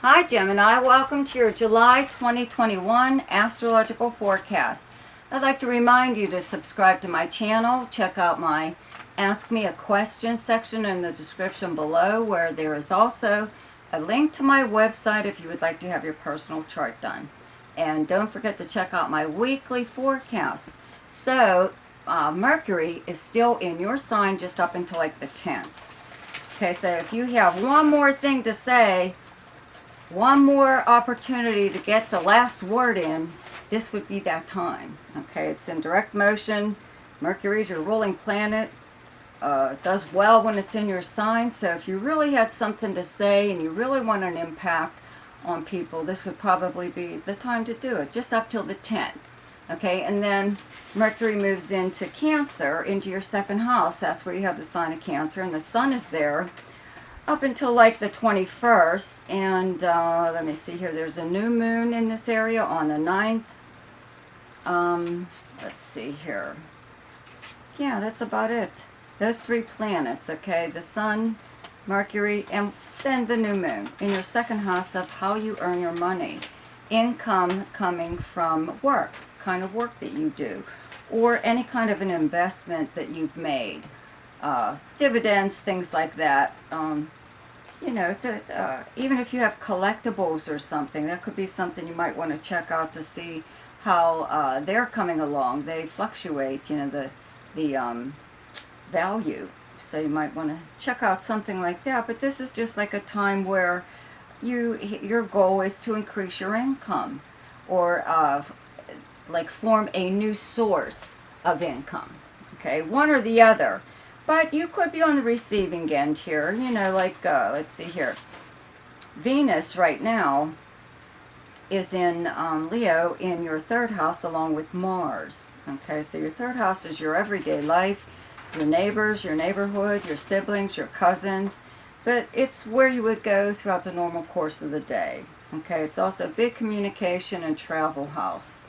Hi Gemini, welcome to your July 2021 astrological forecast. I'd like to remind you to subscribe to my channel, check out my Ask Me a Question section in the description below, where there is also a link to my website if you would like to have your personal chart done. And don't forget to check out my weekly forecasts. So, Mercury is still in your sign just up until like the 10th. Okay, so if you have one more thing to say, one more opportunity to get the last word in, this would be that time. Okay, it's in direct motion. Mercury's your ruling planet. Does well when it's in your sign. So if you really had something to say and you really want an impact on people, this would probably be the time to do it, just up till the 10th. Okay, and then Mercury moves into Cancer, into your second house. That's where you have the sign of Cancer, and the sun is there up until like the 21st. And let me see here, there's a new moon in this area on the 9th. Let's see here. Yeah, that's about it. Those three planets, okay? The sun, Mercury, and then the new moon in your second house of how you earn your money. Income coming from work, kind of work that you do, or any kind of an investment that you've made. Dividends, things like that. Even if you have collectibles or something, that could be something you might want to check out to see how they're coming along. They fluctuate, the value. So you might want to check out something like that. But this is just like a time where your goal is to increase your income, or like form a new source of income. Okay, one or the other. But you could be on the receiving end here, let's see here. Venus right now is in Leo in your third house along with Mars. Okay, so your third house is your everyday life, your neighbors, your neighborhood, your siblings, your cousins. But it's where you would go throughout the normal course of the day. Okay, it's also a big communication and travel house.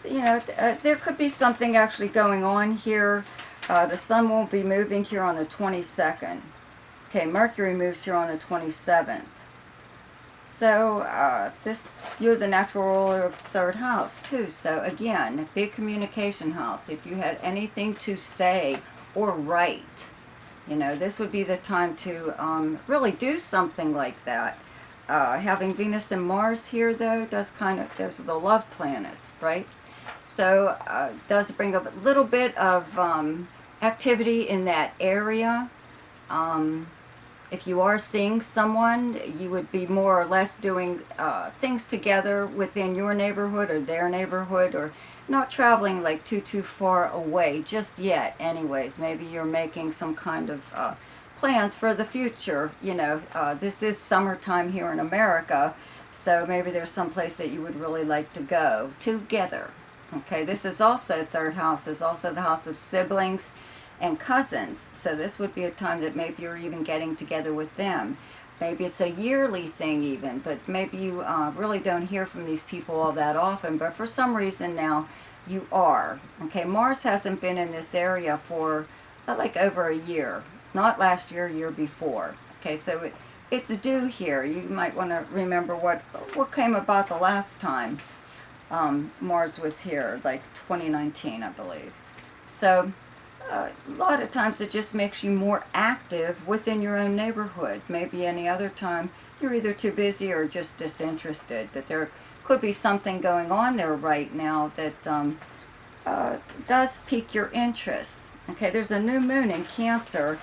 There could be something actually going on here. The sun won't be moving here on the 22nd. Okay, Mercury moves here on the 27th. So you're the natural ruler of the third house too. So again, big communication house. If you had anything to say or write, this would be the time to really do something like that. Having Venus and Mars here, though, those are the love planets, right? So does bring up a little bit of activity in that area. If you are seeing someone, you would be more or less doing things together within your neighborhood or their neighborhood, or not traveling like too far away just yet. Anyways, maybe you're making some kind of plans for the future. This is summertime here in America, so maybe there's some place that you would really like to go together. Okay, this is also third house, is also the house of siblings and cousins. So this would be a time that maybe you're even getting together with them. Maybe it's a yearly thing even, but maybe you really don't hear from these people all that often, but for some reason now you are. Okay, Mars hasn't been in this area for like over a year. Not last year, year before. Okay, so it's due here. You might want to remember what came about the last time Mars was here, like 2019, I believe. So a lot of times it just makes you more active within your own neighborhood. Maybe any other time you're either too busy or just disinterested. But there could be something going on there right now that does pique your interest. Okay, there's a new moon in Cancer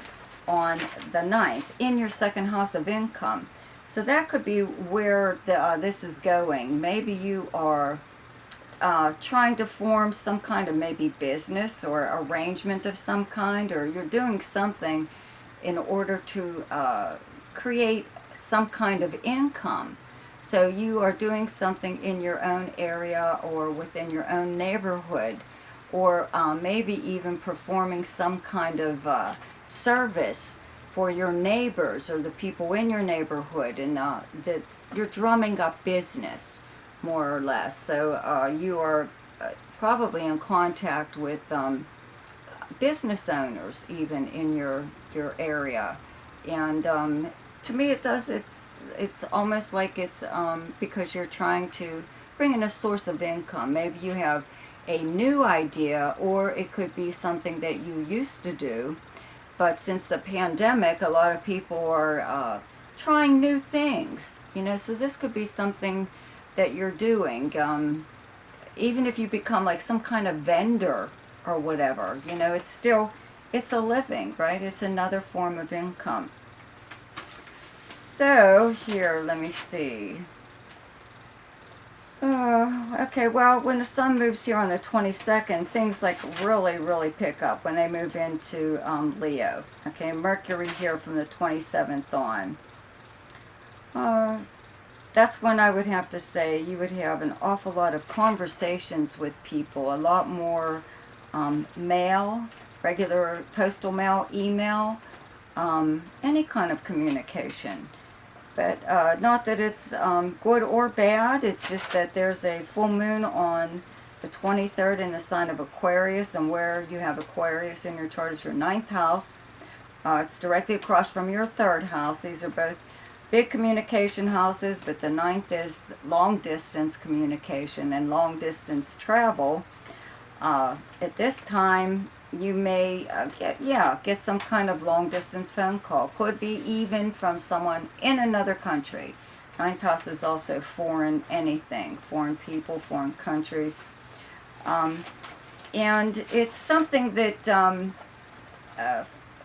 on the 9th in your second house of income. So that could be where this is going. Maybe you are trying to form some kind of maybe business or arrangement of some kind, or you're doing something in order to create some kind of income. So you are doing something in your own area or within your own neighborhood, or maybe even performing some kind of service for your neighbors or the people in your neighborhood, and that you're drumming up business, more or less. So you are probably in contact with business owners even in your area, and to me it does. It's almost like it's because you're trying to bring in a source of income. Maybe you have a new idea, or it could be something that you used to do, but since the pandemic, a lot of people are trying new things, you know, so this could be something that you're doing. Even if you become like some kind of vendor or whatever, you know, it's a living, right? It's another form of income. So here, let me see. Okay, well, when the sun moves here on the 22nd, things like really pick up when they move into Leo. Okay, Mercury here from the 27th on. That's when I would have to say you would have an awful lot of conversations with people, a lot more mail, regular postal mail, email, any kind of communication. But not that it's good or bad, it's just that there's a full moon on the 23rd in the sign of Aquarius, and where you have Aquarius in your chart is your 9th house. It's directly across from your 3rd house. These are both big communication houses, but the 9th is long distance communication and long distance travel. At this time, you may get some kind of long distance phone call. Could be even from someone in another country. 9th house is also foreign anything, foreign people, foreign countries. And it's something that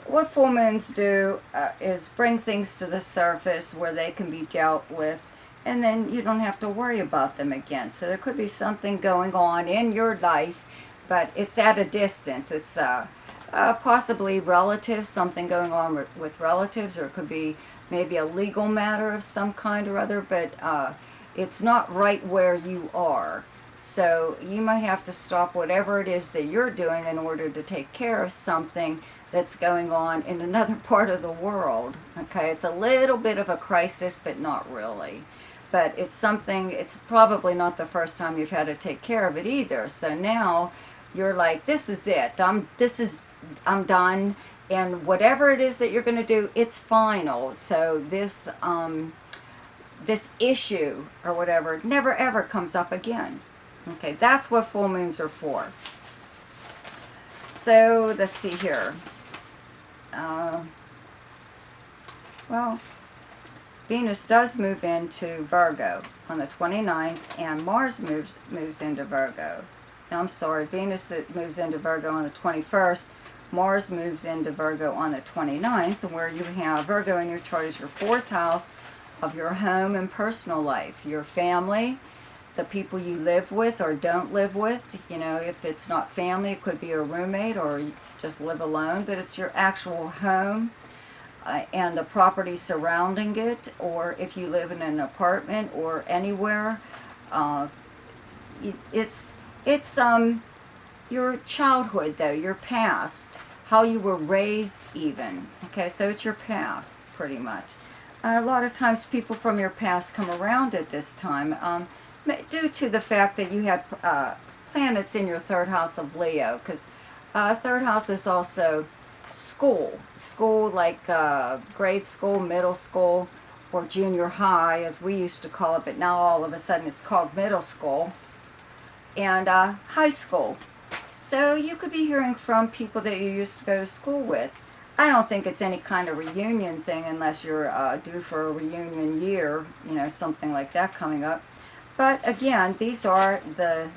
what full moons do is bring things to the surface where they can be dealt with, and then you don't have to worry about them again. So there could be something going on in your life, but it's at a distance. It's possibly relatives, something going on with relatives, or it could be maybe a legal matter of some kind or other, but it's not right where you are. So you might have to stop whatever it is that you're doing in order to take care of something that's going on in another part of the world. Okay, it's a little bit of a crisis, but not really. But it's something, it's probably not the first time you've had to take care of it either. So now you're like, this is it. I'm done. And whatever it is that you're going to do, it's final. So this issue or whatever never ever comes up again. Okay, that's what full moons are for. So let's see here. Well, Venus does move into Virgo on the 29th, and Mars moves into Virgo. No, I'm sorry, Venus moves into Virgo on the 21st. Mars moves into Virgo on the 29th, where you have Virgo in your chart is your 4th house of your home and personal life, your family, the people you live with or don't live with. You know, if it's not family, it could be a roommate or you just live alone, but it's your actual home and the property surrounding it, or if you live in an apartment or anywhere. It's your childhood, though, your past, how you were raised even. Okay, so it's your past, pretty much. A lot of times people from your past come around at this time, due to the fact that you had planets in your 3rd house of Leo, because 3rd house is also school like grade school, middle school, or junior high, as we used to call it, but now all of a sudden it's called middle school, and high school. So you could be hearing from people that you used to go to school with. I don't think it's any kind of reunion thing unless you're due for a reunion year, you know, something like that coming up. But again, these are the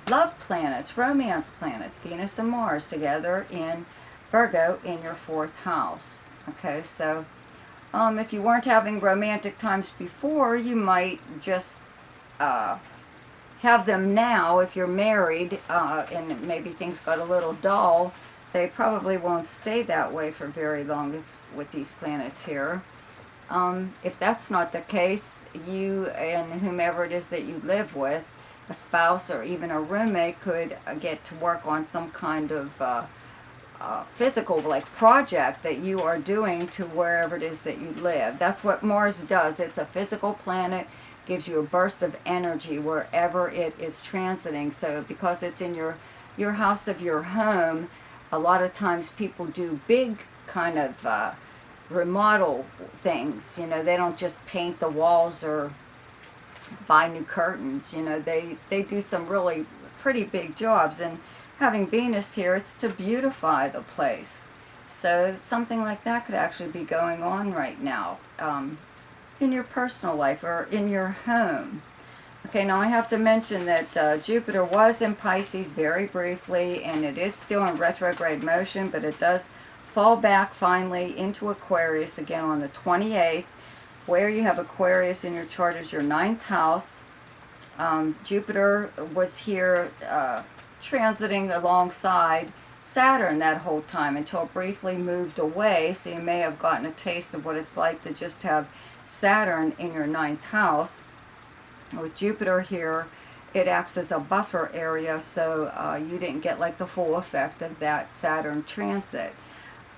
love planets, romance planets, Venus and Mars together in Virgo in your 4th house. Okay, so if you weren't having romantic times before, you might just have them now. If you're married and maybe things got a little dull, they probably won't stay that way for very long with these planets here. If that's not the case, you and whomever it is that you live with, a spouse or even a roommate, could get to work on some kind of physical project that you are doing to wherever it is that you live. That's what Mars does. It's a physical planet, gives you a burst of energy wherever it is transiting. So because it's in your house of your home, a lot of times people do big kind of remodel things. You know, they don't just paint the walls or buy new curtains. You know, they do some really pretty big jobs. And having Venus here, it's to beautify the place. So something like that could actually be going on right now in your personal life or in your home. Okay, now I have to mention that Jupiter was in Pisces very briefly, and it is still in retrograde motion, but it does fall back finally into Aquarius again on the 28th. Where you have Aquarius in your chart is your 9th house. Jupiter was here transiting alongside Saturn that whole time until it briefly moved away, so you may have gotten a taste of what it's like to just have Saturn in your 9th house. With Jupiter here, it acts as a buffer area, so you didn't get like the full effect of that Saturn transit.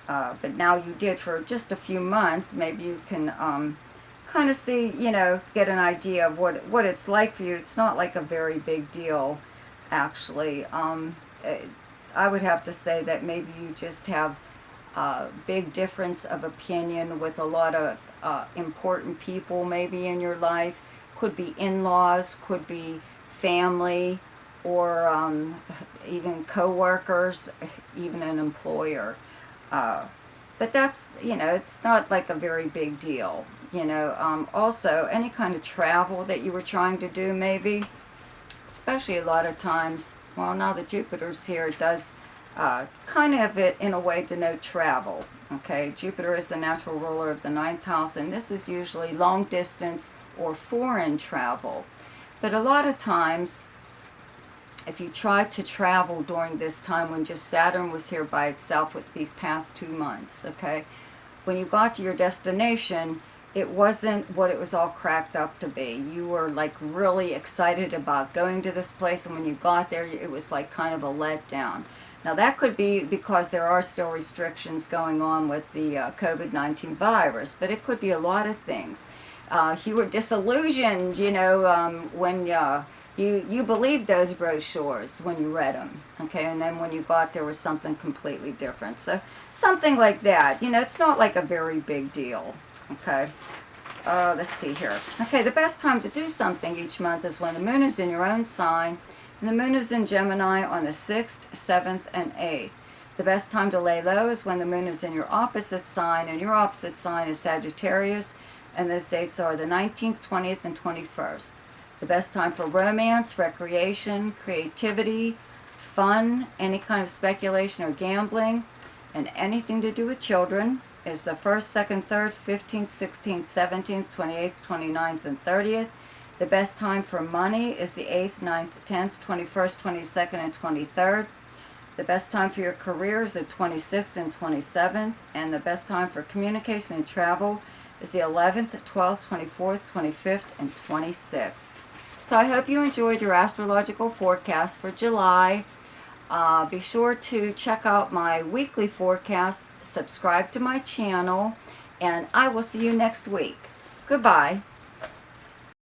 But now you did for just a few months. Maybe you can kind of see, you know, get an idea of what it's like for you. It's not like a very big deal, actually. I would have to say that maybe you just have a big difference of opinion with a lot of important people maybe in your life. Could be in-laws, could be family, or even co-workers, even an employer. But that's, you know, it's not like a very big deal. You know, also any kind of travel that you were trying to do maybe, especially a lot of times, well, now that Jupiter's here, it does kind of have it in a way denote travel. Okay, Jupiter is the natural ruler of the 9th house, and this is usually long distance or foreign travel. But a lot of times, if you tried to travel during this time when just Saturn was here by itself with these past 2 months, okay, when you got to your destination, it wasn't what it was all cracked up to be. You were like really excited about going to this place, and when you got there, it was like kind of a letdown. Now that could be because there are still restrictions going on with the COVID-19 virus, but it could be a lot of things. You were disillusioned, you know, when you believed those brochures when you read them, okay, and then when you got there was something completely different. So something like that, you know, it's not like a very big deal, okay. Let's see here. Okay, the best time to do something each month is when the moon is in your own sign, and the moon is in Gemini on the 6th, 7th, and 8th. The best time to lay low is when the moon is in your opposite sign, and your opposite sign is Sagittarius, and those dates are the 19th, 20th, and 21st. The best time for romance, recreation, creativity, fun, any kind of speculation or gambling, and anything to do with children is the 1st, 2nd, 3rd, 15th, 16th, 17th, 28th, 29th, and 30th. The best time for money is the 8th, 9th, 10th, 21st, 22nd, and 23rd. The best time for your career is the 26th and 27th. And the best time for communication and travel is the 11th, 12th, 24th, 25th, and 26th. So I hope you enjoyed your astrological forecast for July. Be sure to check out my weekly forecast, subscribe to my channel, and I will see you next week. Goodbye.